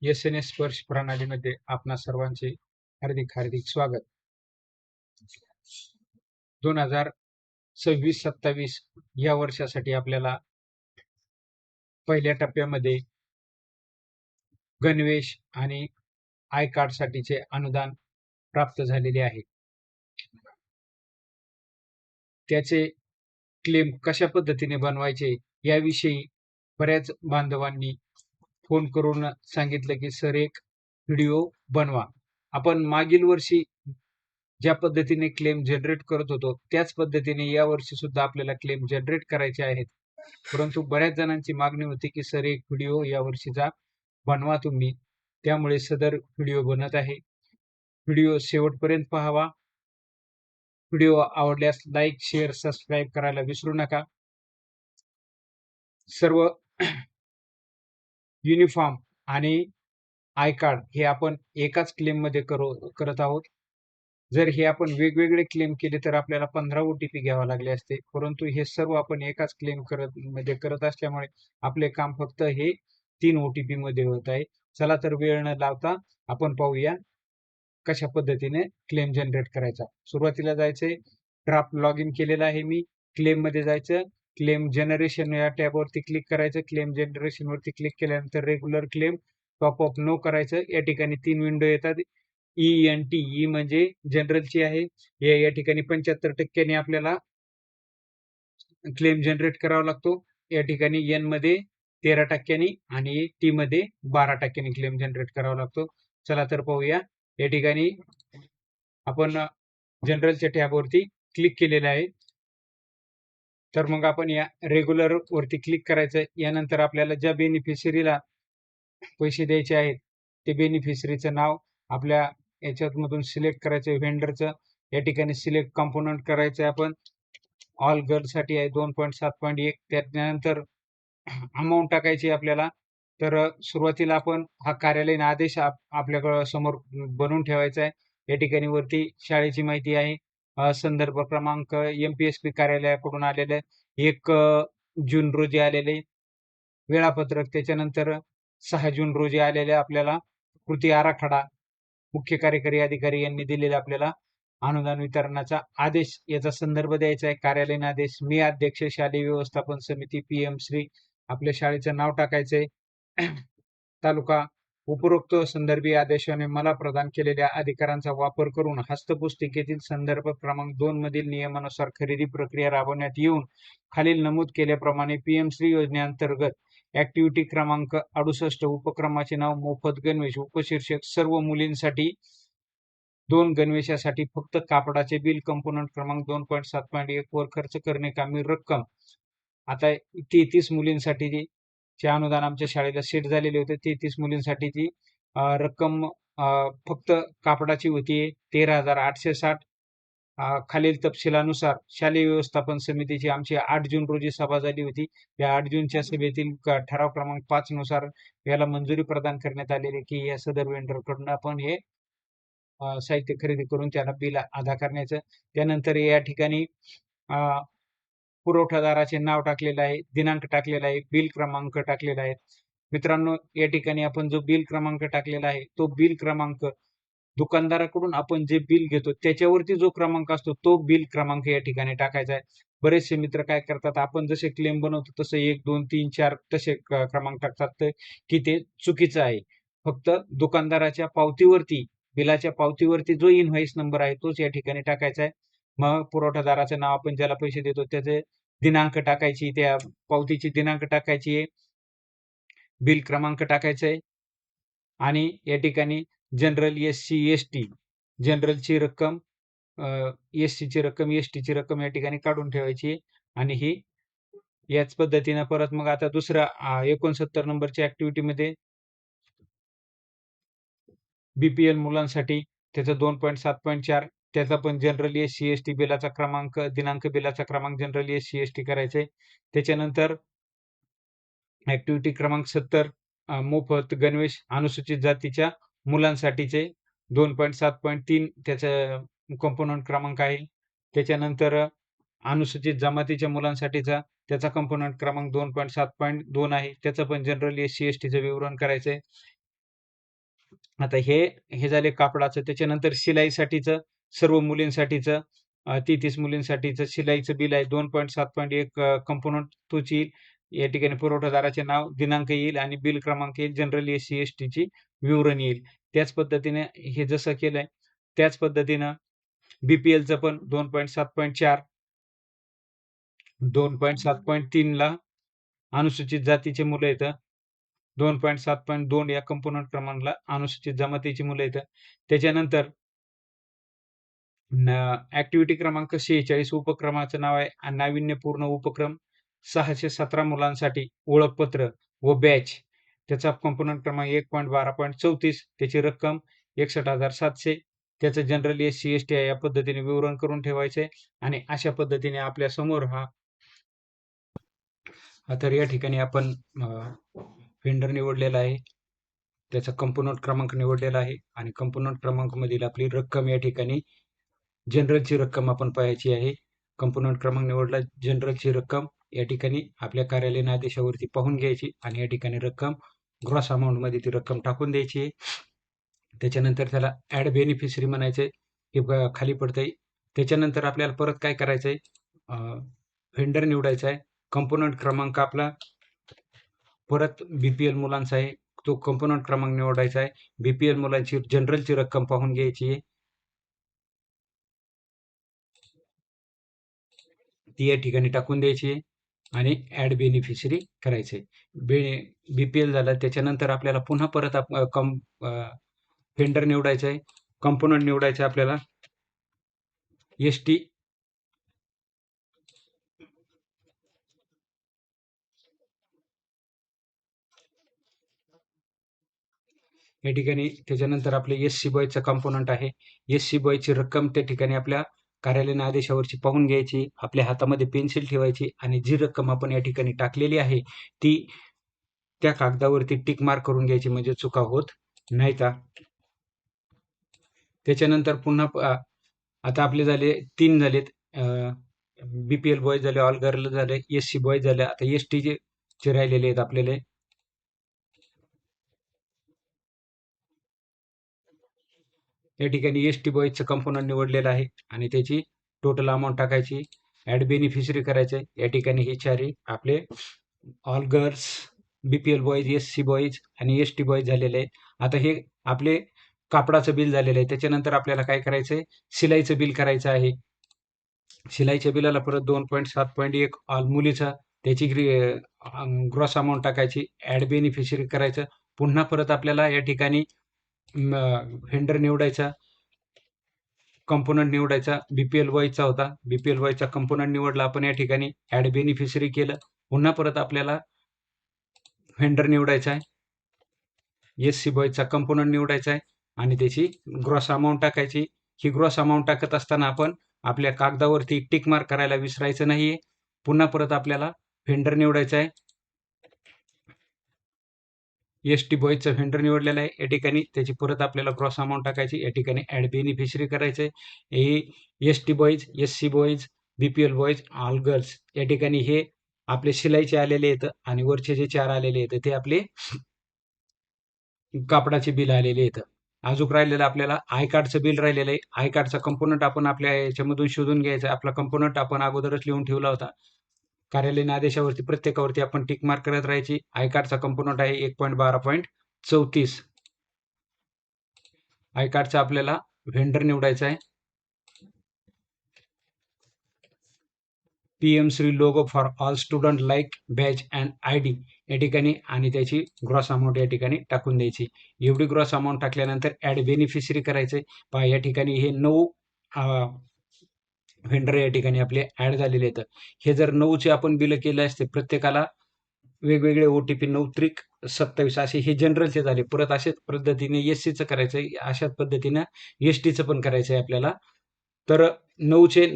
SNS स्पर्श प्रणालीमध्ये आपणा सर्वांचे हार्दिक हार्दिक स्वागत. 2026-27 या वर्षासाठी आपल्याला पहिल्या टप्प्यामध्ये गणवेश आणि आय कार्ड साठीचे अनुदान प्राप्त झालेले आहे. त्याचे क्लेम कशा पद्धतीने बनवायचे याविषयी बऱ्याच बांधवांनी फोन करून सांगितलं की सर एक व्हिडिओ बनवा. आपण मागील वर्षी ज्या पद्धतीने क्लेम जनरेट करत होतो त्याच पद्धतीने या वर्षी सुद्धा आपल्याला क्लेम जनरेट करायचे आहेत. परंतु बऱ्याच जणांची मागणी होती की सर एक व्हिडिओ या वर्षीचा बनवा तुम्ही. त्यामुळे सदर व्हिडिओ बनत आहे. व्हिडिओ शेवटपर्यंत पाहावा. व्हिडिओ आवडल्यास लाईक, शेअर, सबस्क्राईब करायला विसरू नका. सर्व युनिफॉर्म आणि आय कार्ड हे आपण एकाच क्लेम मध्ये करत आहोत. जर हे आपण वेगवेगळे क्लेम केले तर आपल्याला 15 OTP घ्यावा लागले असते. परंतु हे सर्व आपण एकाच क्लेम करत असल्यामुळे आपले काम फक्त हे 3 OTP मध्ये होत आहे. चला तर वेळ न लावता आपण पाहूया कशा पद्धतीने क्लेम जनरेट करायचा. सुरुवातीला जायचंय, ड्राफ्ट लॉग इन केलेला आहे मी. क्लेम मध्ये जायचं, क्लेम जनरेशन या टॅबवरती क्लिक करायचं. क्लेम जनरेशन वरती क्लिक केल्यानंतर regular claim, top up no करायचं. या ठिकाणी 3 विंडो येतात. ई म्हणजे जनरलची आहे. या ठिकाणी 75% आपल्याला क्लेम जनरेट करावा लागतो. या ठिकाणी एन मध्ये 13% आणि टी मध्ये 12% क्लेम जनरेट करावा लागतो. चला तर पाहूया. या ठिकाणी आपण जनरलच्या टॅबवरती क्लिक केलेलं आहे. तर मग आपण या रेग्युलर वरती क्लिक करायचं. यानंतर आपल्याला ज्या बेनिफिशरीला पैसे द्यायचे आहेत ते बेनिफिशरीचं नाव आपल्या याच्यामधून सिलेक्ट करायचं. व्हेंडरचं या ठिकाणी सिलेक्ट कॉम्पोनंट करायचं आपण. ऑल गर्ल साठी आहे 2.7.1. त्यानंतर अमाऊंट टाकायची आपल्याला. तर सुरुवातीला आपण हा कार्यालयीन आदेश आपल्याकडे समोर बनवून ठेवायचा आहे. या ठिकाणी वरती शाळेची माहिती आहे. संदर्भ क्रमांक MPSP कार्यालयाकडून आलेले 1 जून रोजी आलेले वेळापत्रक. त्याच्यानंतर 6 जून रोजी आलेले आपल्याला कृती आराखडा मुख्य कार्यकारी अधिकारी यांनी दिलेला आपल्याला अनुदान वितरणाचा आदेश याचा संदर्भ द्यायचा आहे. कार्यालयीन आदेश. मी अध्यक्ष शालेय व्यवस्थापन समिती PM श्री. आपल्या शाळेचं नाव टाकायचंय. तालुका. उपरोक्त संदर्भी आदेशाने मला प्रदान केलेल्या अधिकारांचा वापर करून हस्तपुस्तिकेतील संदर्भ क्रमांक 2 मधील नियमानुसार खरेदी प्रक्रिया राबवण्यात येऊन खालील नमूद केल्याप्रमाणे PM श्री योजनेअंतर्गत ऍक्टिव्हिटी क्रमांक 68 उपक्रमाचे नाव मोफत गणवेश. उपशीर्षक सर्व मुलींसाठी 2 गणवेशासाठी फक्त कापडाचे बिल. कंपोनंट क्रमांक 2.7.1 वर खर्च करणे कामी रक्कम. आता 33 मुलींसाठी चे अनुदान आमच्या शाळेला सेट झालेले होते. 33 मुलींसाठीची रक्कम फक्त कापडाची होती 13,860. खालील तपशिलानुसार शालेय व्यवस्थापन समितीची आमची 8 जून रोजी सभा झाली होती. या 8 जूनच्या सभेतील ठराव क्रमांक 5 नुसार याला मंजुरी प्रदान करण्यात आलेली की या सदर वेंडर कडून आपण हे साहित्य खरेदी करून त्याला बिल अदा करण्याचं. त्यानंतर या ठिकाणी पुरवठादाराचे नाव टाकलेलं आहे, दिनांक टाकलेला आहे, बिल क्रमांक टाकलेला आहे. मित्रांनो, या ठिकाणी आपण जो बिल क्रमांक टाकलेला आहे तो बिल क्रमांक दुकानदाराकडून आपण जे बिल घेतो त्याच्यावरती जो क्रमांक असतो तो बिल क्रमांक या ठिकाणी टाकायचा आहे. बरेचसे मित्र काय करतात, आपण जसे क्लेम बनवतो तसं 1, 2, 3, 4 तसे क्रमांक टाकतात की ते चुकीचं आहे. फक्त दुकानदाराच्या पावतीवरती, बिलाच्या पावतीवरती जो इनव्हॉइस नंबर आहे तोच या ठिकाणी टाकायचा आहे. मग पुरवठादाराचं नाव, आपण ज्याला पैसे देतो त्याचे दिनांक टाकायची, त्या पावतीची दिनांक टाकायची आहे, बिल क्रमांक टाकायचा आहे. आणि या ठिकाणी जनरल, SC, ST, जनरलची रक्कम, SC ची रक्कम, ST ची रक्कम या ठिकाणी काढून ठेवायची आहे. आणि ही याच पद्धतीनं परत मग आता दुसरा 69 नंबरच्या ऍक्टिव्हिटी मध्ये BPL मुलांसाठी त्याचं 2.7.4 त्याचा पण जनरल SC ST बिलाचा क्रमांक, दिनांक, बिलाचा क्रमांक जनरल SC ST करायचे. त्याच्यानंतर ऍक्टिव्हिटी क्रमांक 70 मोफत गणवेश अनुसूचित जातीच्या मुलांसाठीचे 2.7.3 त्याचा कंपोनंट क्रमांक आहे. त्याच्यानंतर अनुसूचित जमातीच्या मुलांसाठीचा त्याचा कंपोनंट क्रमांक 2.7.2 आहे. त्याचं पण जनरल SC ST चं विवरण करायचंय. आता हे झाले कापडाचं. त्याच्यानंतर शिलाईसाठीचं सर्व मुलींसाठीचं 33 मुलींसाठीचं शिलाईचं बिल आहे 2.7.1 कंपोनंट तोच येईल. या ठिकाणी पुरवठादाराचे नाव, दिनांक येईल आणि बिल क्रमांक येईल. जनरल एस-सी एस-टीची विवरण येईल. त्याच पद्धतीने हे जसं केलंय त्याच पद्धतीनं बीपीएलचं पण 2.7.4 2.7.3 ला अनुसूचित जातीचे मुलं येतं. 2.7.2 या कंपोनंट क्रमांकला अनुसूचित जमातीची मुलं येतं. त्याच्यानंतर ऍक्टिव्हिटी क्रमांक 46 उपक्रमाचं नाव आहे आणि नाविन्यपूर्ण उपक्रम 617 मुलांसाठी ओळखपत्र व बॅच. त्याचा कंपोनंट क्रमांक 1.12.34 त्याची रक्कम 61,700. त्याचं जनरल एस-सी एस-टी या पद्धतीने विवरण करून ठेवायचंय आणि अशा पद्धतीने आपल्या समोर तर या ठिकाणी आपण वेंडर निवडलेला आहे, त्याचा कंपोनंट क्रमांक निवडलेला आहे आणि कंपोनंट क्रमांक मधील आपली रक्कम या ठिकाणी जनरलची रक्कम आपण पाहायची आहे. कंपोनंट क्रमांक निवडला, जनरलची रक्कम या ठिकाणी आपल्या कार्यालयीन आदेशावरती पाहून घ्यायची आणि या ठिकाणी रक्कम ग्रॉस अमाऊंट मध्ये ती रक्कम टाकून द्यायची आहे. त्याच्यानंतर त्याला ऍड बेनिफिशरी म्हणायचंय, हे खाली पडतंय. त्याच्यानंतर आपल्याला परत काय करायचंय, व्हेंडर निवडायचा आहे. कंपोनंट क्रमांक आपला परत बीपीएल मुलांचा आहे, तो कंपोनंट क्रमांक निवडायचा आहे. बीपीएल मुलांची जनरलची रक्कम पाहून घ्यायची आहे, ती या ठिकाणी टाकून द्यायची आहे आणि ऍड बेनिफिशरी करायचे. बीपीएल झालं. त्याच्यानंतर आपल्याला पुन्हा परत व्हेंडर निवडायचं आहे, कंपोनंट निवडायचं आहे आपल्याला एसटी. या ठिकाणी त्याच्यानंतर आपले एस-सी बॉयचं कंपोनंट आहे. एस-सी बॉयची रक्कम त्या ठिकाणी आपल्या कार्यालयीन आदेशावरची पाहून घ्यायची, आपल्या हातामध्ये पेन्सिल ठेवायची आणि जी रक्कम आपण या ठिकाणी टाकलेली आहे ती त्या कागदावरती टिक मार्क करून घ्यायची, म्हणजे चुका होत नाहीत. त्याच्यानंतर पुन्हा आता आपले झाले 3 झालेत, बीपीएल बॉय झाले, ऑल गर्ल झाले, एस-सी बॉय झाले. आता एस-टी चे राहिलेले आहेत आपल्याला. या ठिकाणी एस-टी बॉयचं कंपोनंट निवडलेलं आहे आणि त्याची टोटल अमाऊंट टाकायची, ऍड बेनिफिशरी करायचे. या ठिकाणी हे चारही आपले all girls, BPL boys, Sc boys आणि एस-टी बॉईज झालेले आहे. आता हे आपले कापडाचं बिल झालेलं आहे. त्याच्यानंतर आपल्याला काय करायचंय, शिलाईचं बिल करायचं आहे. शिलाईच्या बिलाला परत 2.7.1 ऑल मुलीचा, त्याची ग्रॉस अमाऊंट टाकायची, ऍड बेनिफिशरी करायचं. पुन्हा परत आपल्याला या ठिकाणी व्हेंडर निवडायचा, कंपोनंट निवडायचा. बीपीएल वायचा होता, बीपीएल वायचा कंपोनंट निवडला आपण, या ठिकाणी ऍड बेनिफिशरी केलं. पुन्हा परत आपल्याला व्हेंडर निवडायचा आहे, एस-सी बॉयचा कंपोनंट निवडायचा आहे आणि त्याची ग्रॉस अमाऊंट टाकायची. ही ग्रॉस अमाऊंट टाकत असताना आपण आपल्या कागदावरती टिक मार्क करायला विसरायचं नाहीये. पुन्हा परत आपल्याला व्हेंडर निवडायचा आहे, एस-टी बॉयचा व्हेंडर निवडलेला आहे. या ठिकाणी त्याची परत आपल्याला ग्रॉस अमाऊंट टाकायची, या ठिकाणी ऍड बेनिफिशरी करायचंय. हे ST boys, Sc boys, BPL boys, all girls. या ठिकाणी हे आपले शिलाईचे आलेले आहेत आणि वरचे जे 4 आलेले आहेत ते आपले कापडाचे बिल आलेले आहेत. अजून राहिलेलं आपल्याला आय कार्डचं बिल राहिलेलं आहे. आय कार्डचा कंपोनंट आपण आपल्या याच्यामधून शोधून घ्यायचा. आपला कंपोनंट आपण अगोदरच लिहून ठेवला होता. कार्यालयीन आदेशावरती प्रत्येकावरती आपण टिक मार्क करत राहायची. आय कार्डचा कंपोनंट आहे 1.12.34. आय कार्डचा आपल्याला व्हेंडर निवडायचा आहे, PM Shri logo for all student like batch and ID. या ठिकाणी आणि त्याची ग्रॉस अमाऊंट या ठिकाणी टाकून द्यायची. एवढी ग्रॉस अमाऊंट टाकल्यानंतर ऍड बेनिफिशरी करायचे. पहा या ठिकाणी हे 9 व्हेंडर या ठिकाणी आपले ऍड झालेले आहेत. हे जर 9चे आपण बिल केले असते, प्रत्येकाला वेगवेगळे ओटीपी 9-27 असे हे जनरलचे झाले. परत अशाच पद्धतीने एस-सीचं करायचंय, अशाच पद्धतीनं एस-टीचं पण करायचंय आपल्याला. तर 9चे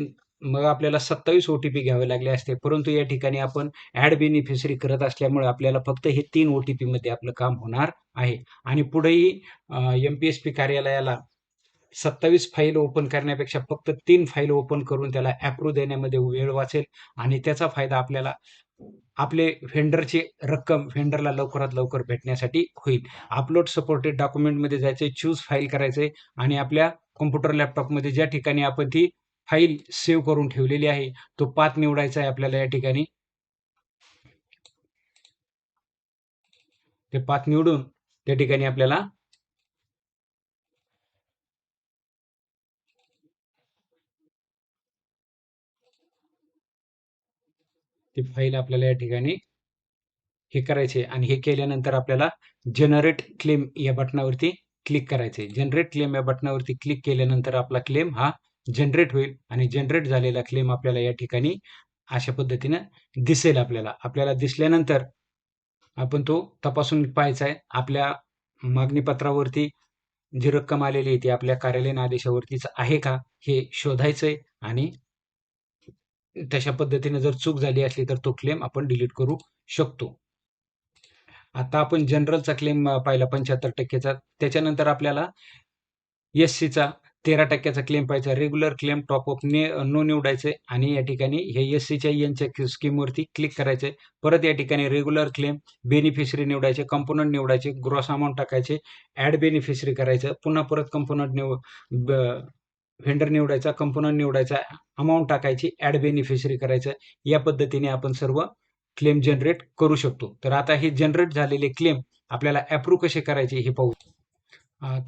मग आपल्याला 27 ओटीपी घ्यावे लागले असते, परंतु या ठिकाणी आपण ऍड बेनिफिशरी करत असल्यामुळे आपल्याला फक्त हे 3 ओटीपी मध्ये आपलं काम होणार आहे. आणि पुढेही एमपीएसपी कार्यालयाला 27 फाईल ओपन करण्यापेक्षा फक्त 3 फाईल ओपन करून त्याला अप्रूव्ह देण्यामध्ये वेळ वाचेल आणि त्याचा फायदा आपल्याला आपले व्हेंडरची रक्कम व्हेंडरला लवकरात लवकर भेटण्यासाठी होईल. अपलोड सपोर्टेड डॉक्युमेंटमध्ये जायचंय, चूज फाईल करायचंय आणि आपल्या कॉम्प्युटर लॅपटॉपमध्ये ज्या ठिकाणी आपण ती फाईल सेव्ह करून ठेवलेली आहे तो पाथ निवडायचा आहे आपल्याला या ठिकाणी. ते पाथ निवडून त्या ठिकाणी आपल्याला ती फाईल आपल्याला या ठिकाणी हे करायचे आणि हे केल्यानंतर आपल्याला जनरेट क्लेम या बटनावरती क्लिक करायचे. जनरेट क्लेम या बटनावरती क्लिक केल्यानंतर आपला क्लेम हा जनरेट होईल आणि जनरेट झालेला क्लेम आपल्याला या ठिकाणी अशा पद्धतीनं दिसेल. आपल्याला दिसल्यानंतर आपण तो तपासून पाहायचा आहे. आपल्या मागणी पत्रावरती जी रक्कम आलेली आहे ती आपल्या कार्यालयीन आदेशावरतीच आहे का हे शोधायचंय आणि तशा पद्धतीने जर चूक झाली असली तर तो क्लेम आपण डिलीट करू शकतो. आता आपण जनरलचा क्लेम पाहिला 75%चा. त्याच्यानंतर आपल्याला एससीचा 13% क्लेम पाहायचा. रेग्युलर क्लेम टॉपअप नो निवडायचे आणि या ठिकाणी हे एससीच्या एनच्या स्कीमवरती क्लिक करायचे. परत या ठिकाणी रेग्युलर क्लेम बेनिफिशरी निवडायचे, कंपोनंट निवडायचे, ग्रॉस अमाऊंट टाकायचे, ऍड बेनिफिशरी करायचं. पुन्हा परत कंपोनंट व्हेंडर निवडायचा, कंपोनंट निवडायचा, अमाऊंट टाकायची, ऍड बेनिफिशरी करायचं. या पद्धतीने आपण सर्व क्लेम जनरेट करू शकतो. तर आता हे जनरेट झालेले क्लेम आपल्याला अप्रूव्ह कसे करायचे हे पाहू.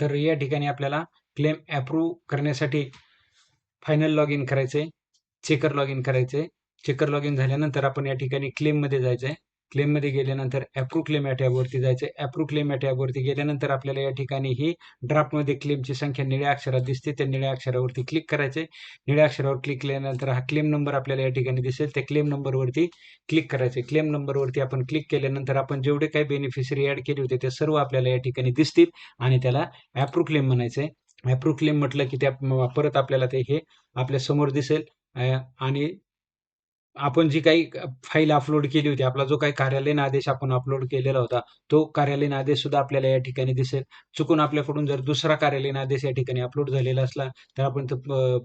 तर या ठिकाणी आपल्याला क्लेम अप्रूव्ह करण्यासाठी फायनल लॉग इन करायचंय, चेकर लॉग इन करायचंय. चेकर लॉग इन झाल्यानंतर आपण या ठिकाणी क्लेममध्ये जायचंय. क्लेममध्ये गेल्यानंतर अप्रूव्ह क्लेम या टॅबवरती जायचंय. अप्रूव्ह क्लेम या टॅबवरती गेल्यानंतर आपल्याला या ठिकाणी ही ड्राफ्टमध्ये क्लेमची संख्या निळ्या अक्षरात दिसते. त्या निळ्या अक्षरावरती क्लिक करायचंय. निळ्या अक्षरावर क्लिक केल्यानंतर हा क्लेम नंबर आपल्याला या ठिकाणी दिसेल. त्या क्लेम नंबरवरती क्लिक करायचे. क्लेम नंबरवरती आपण क्लिक केल्यानंतर आपण जेवढे काही बेनिफिशरी ऍड केले होते ते सर्व आपल्याला या ठिकाणी दिसतील आणि त्याला अप्रूव्ह क्लेम म्हणायचंय. अप्रूव्ह क्लेम म्हटलं की त्या परत आपल्याला ते हे आपल्या समोर दिसेल आणि आपण जी काही फाईल अपलोड केली होती, आपला जो काही कार्यालयीन आदेश आपण अपलोड केलेला होता, तो कार्यालयीन आदेश सुद्धा आपल्याला या ठिकाणी दिसेल. चुकून आपल्याकडून जर दुसरा कार्यालयीन आदेश या ठिकाणी अपलोड झालेला असला तर आपण तो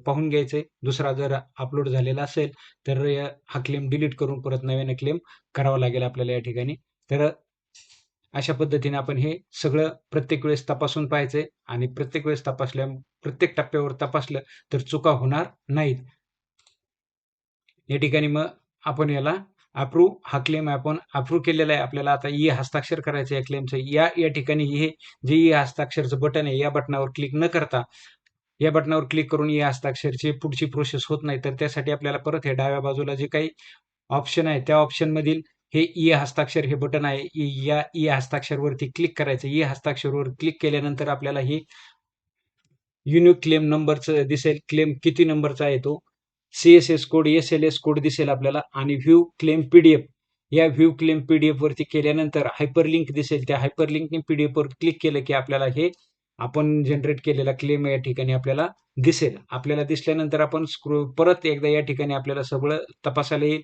पाहून घ्यायचे. दुसरा जर अपलोड झालेला असेल तर हा क्लेम डिलीट करून परत नव्याने क्लेम करावा लागेल आपल्याला या ठिकाणी. तर अशा पद्धतीने आपण हे सगळं प्रत्येक वेळेस तपासून पाहायचंय आणि प्रत्येक वेळेस प्रत्येक टप्प्यावर तपासलं तर चुका होणार नाहीत. या ठिकाणी मग आपण याला अप्रूव्ह हा क्लेम आपण अप्रूव्ह केलेला आहे. आपल्याला आता ई हस्ताक्षर करायचं या क्लेमचं. या ठिकाणी हे जे ई हस्ताक्षरचं बटन आहे या बटनावर क्लिक न करता या बटनावर क्लिक करून ई हस्ताक्षरची पुढची प्रोसेस होत नाही. तर त्यासाठी आपल्याला परत हे डाव्या बाजूला जे काही ऑप्शन आहे त्या ऑप्शन मधील हे ई हस्ताक्षर हे बटन आहे. या ई हस्ताक्षरवरती क्लिक करायचं. ई हस्ताक्षरवर क्लिक केल्यानंतर आपल्याला हे युनिक क्लेम नंबरचं दिसेल. क्लेम किती नंबरचा आहे तो CSS कोड, SLS कोड दिसेल आपल्याला आणि व्ह्यू क्लेम PDF. या व्ह्यू क्लेम PDF वरती केल्यानंतर हायपरलिंक दिसेल. त्या हायपरलिंकने PDF वर क्लिक केलं की आपल्याला हे आपण जनरेट केलेला क्लेम या ठिकाणी आपल्याला दिसेल. आपल्याला दिसल्यानंतर आपण परत एकदा या ठिकाणी आपल्याला सगळं तपासायला येईल.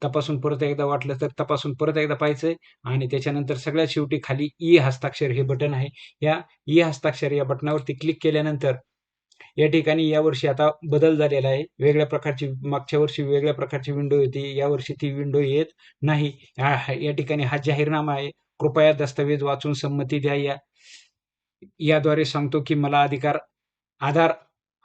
तपासून परत एकदा वाटलं तर तपासून परत एकदा पाहायचंय आणि त्याच्यानंतर सगळ्यात शेवटी खाली ई हस्ताक्षर हे बटन आहे. या ई हस्ताक्षर या बटनावरती क्लिक केल्यानंतर या ठिकाणी यावर्षी आता बदल झालेला आहे. वेगळ्या प्रकारची मागच्या वर्षी वेगळ्या प्रकारची विंडो होती. यावर्षी ती विंडो येत नाही. या ठिकाणी हा जाहीरनामा आहे. कृपया दस्तऐवज वाचून संमती द्या. याद्वारे सांगतो की मला आधार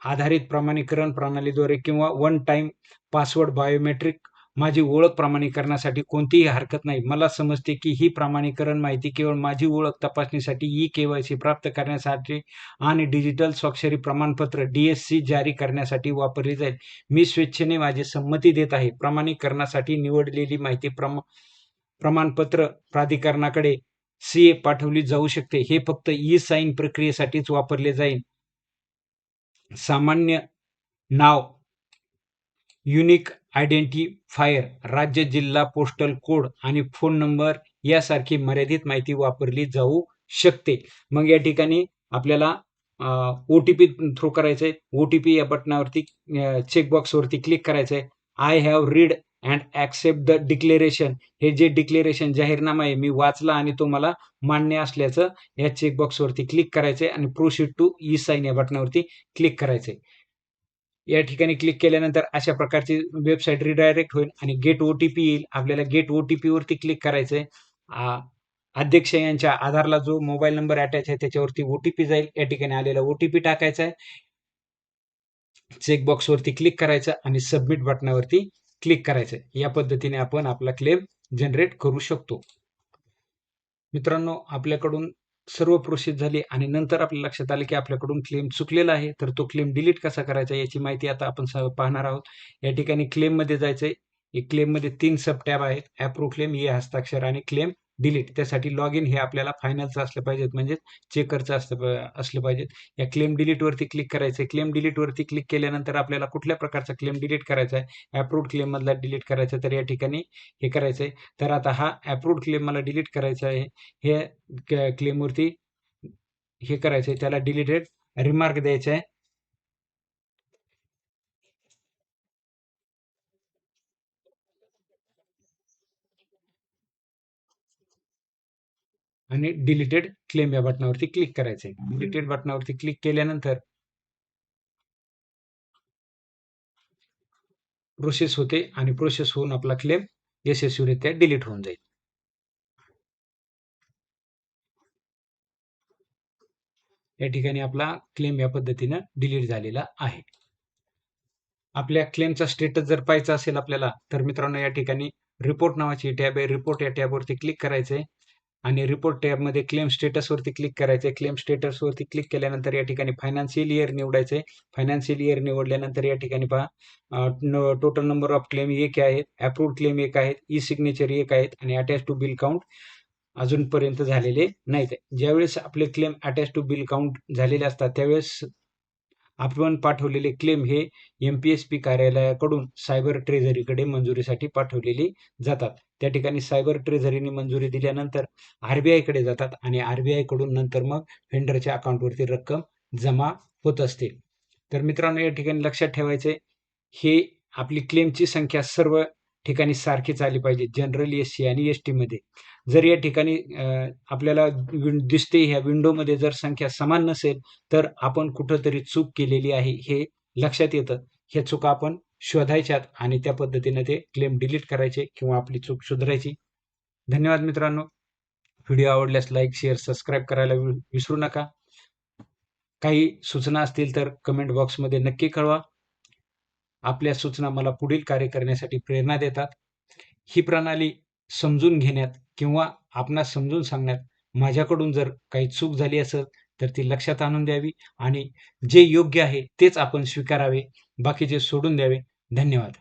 आधारित प्रमाणीकरण प्रणालीद्वारे किंवा वन टाइम पासवर्ड बायोमेट्रिक माझी ओळख प्रमाणीकरणासाठी कोणतीही हरकत नाही. मला समजते की ही प्रमाणीकरण माहिती केवळ माझी ओळख तपासणीसाठी KYC प्राप्त करण्यासाठी आणि डिजिटल स्वाक्षरी प्रमाणपत्र DSC जारी करण्यासाठी वापरली जाईल. मी स्वेच्छेने माझी संमती देत आहे. प्रमाणीकरणासाठी निवडलेली माहिती प्रमाणपत्र प्राधिकरणाकडे CA पाठवली जाऊ शकते. हे फक्त ई-साइन प्रक्रियेसाठीच वापरले जाईल. सामान्य नाव, युनिक आयडेंटिफायर, राज्य, जिल्हा, पोस्टल कोड आणि फोन नंबर यासारखी मर्यादित माहिती वापरली जाऊ शकते. मग या ठिकाणी आपल्याला OTP थ्रो करायचंय. OTP या बटनावरती चेकबॉक्सवरती क्लिक करायचंय. I have read and accept the declaration. हे जे डिक्लेरेशन जाहीरनामा आहे मी वाचला आणि तो मला मान्य असल्याचं या चेकबॉक्सवरती क्लिक करायचंय आणि प्रोसीड टू ई साइन या बटनावरती क्लिक करायचंय. या ठिकाणी क्लिक केल्यानंतर अशा प्रकारची वेबसाईट रिडायरेक्ट होईल आणि गेट ओटीपी येईल. आपल्याला गेट ओटीपी वरती क्लिक करायचंय. अध्यक्ष यांच्या आधारला जो मोबाईल नंबर अटॅच आहे त्याच्यावरती ओटीपी जाईल. या ठिकाणी आलेला ओटीपी टाकायचा आहे. चेकबॉक्स वरती क्लिक करायचं आणि सबमिट बटनावरती क्लिक करायचं. या पद्धतीने आपण आपला क्लेम जनरेट करू शकतो. मित्रांनो, आपल्याकडून सर्व प्रोसेस झाली आणि नंतर आपल्या लक्षात आले की आपल्याकडून क्लेम चुकलेला आहे, तर तो क्लेम डिलीट कसा करायचा याची माहिती आता आपण पाहणार आहोत. या ठिकाणी क्लेम मध्ये जायचंय. क्लेम मध्ये 3 सब टॅब आहेत: अप्रूव्ह क्लेम, ई हस्ताक्षर आणि क्लेम डिलीट. त्यासाठी लॉग इन हे आपल्याला फायनलचं असलं पाहिजे, म्हणजे चेकरचं असलं पाहिजे. या क्लेम डिलीट वरती क्लिक करायचंय. क्लेम डिलीट वरती क्लिक केल्यानंतर आपल्याला कुठल्या प्रकारचा क्लेम डिलीट करायचा आहे, अप्रूव्ड क्लेम मधला डिलीट करायचा, तर या ठिकाणी हे करायचंय. तर आता हा अप्रूव्ड क्लेम मला डिलीट करायचा आहे. हे क्लेमवरती हे करायचंय, त्याला डिलीटेड रिमार्क द्यायचा आहे. आणि डिलीटेड क्लेम या बटनावरती क्लिक करायचंय. डिलीटेड बटनावरती क्लिक केल्यानंतर प्रोसेस होते आणि प्रोसेस होऊन आपला क्लेम यशस्वीरित्या डिलीट होऊन जाईल. या ठिकाणी आपला क्लेम या पद्धतीनं डिलीट झालेला आहे. आपल्या क्लेमचा स्टेटस जर पाहायचा असेल आपल्याला, तर मित्रांनो या ठिकाणी रिपोर्ट नावाची टॅब आहे. रिपोर्ट या टॅबवरती क्लिक करायचंय आणि रिपोर्ट टॅबमध्ये क्लेम स्टेटस वरती क्लिक करायचंय. क्लेम स्टेटस वरती क्लिक केल्यानंतर या ठिकाणी फायनान्शियल इयर निवडायचंय. फायनान्शियल इयर निवडल्यानंतर या ठिकाणी पहा टोटल नंबर ऑफ क्लेम 1 आहेत, अप्रूव्ड क्लेम 1 आहेत, ई सिग्नेचर 1 आहेत आणि अटॅच टू बिल काउंट अजूनपर्यंत झालेले नाहीत. ज्यावेळेस आपले claim attach to bill count झालेले असतात त्यावेळेस आपण पाठवलेले क्लेम हे एमपीएसपी कार्यालयाकडून सायबर ट्रेझरीकडे मंजुरीसाठी पाठवलेली जातात. त्या ठिकाणी सायबर ट्रेझरीने मंजुरी दिल्यानंतर आरबीआय कडे जातात आणि आरबीआय कडून नंतर मग व्हेंडरच्या अकाउंटवरती रक्कम जमा होत असते. तर मित्रांनो या ठिकाणी लक्षात ठेवायचे, हे आपली क्लेमची संख्या सर्व ठिकाणी सारखीच आली पाहिजे, जनरल, एससी आणि एसटी मध्ये. जर या ठिकाणी आपल्याला दिसते ह्या विंडोमध्ये जर संख्या समान नसेल तर आपण कुठंतरी चूक केलेली आहे हे लक्षात येतं. ह्या चुका आपण शोधायच्यात आणि त्या पद्धतीने ते क्लेम डिलीट करायचे किंवा आपली चूक सुधारायची. धन्यवाद मित्रांनो. व्हिडिओ आवडल्यास लाईक, शेअर, सबस्क्राईब करायला विसरू नका. काही सूचना असतील तर कमेंट बॉक्समध्ये नक्की कळवा. आपल्या सूचना मला पुढील कार्य करण्यासाठी प्रेरणा देतात. ही प्रणाली समजून घेण्यात किंवा आपणास समजून सांगण्यात माझ्याकडून जर काही चूक झाली असेल तर ती लक्षात आणून द्यावी आणि जे योग्य आहे तेच आपण स्वीकारावे, बाकीचे सोडून द्यावे. धन्यवाद.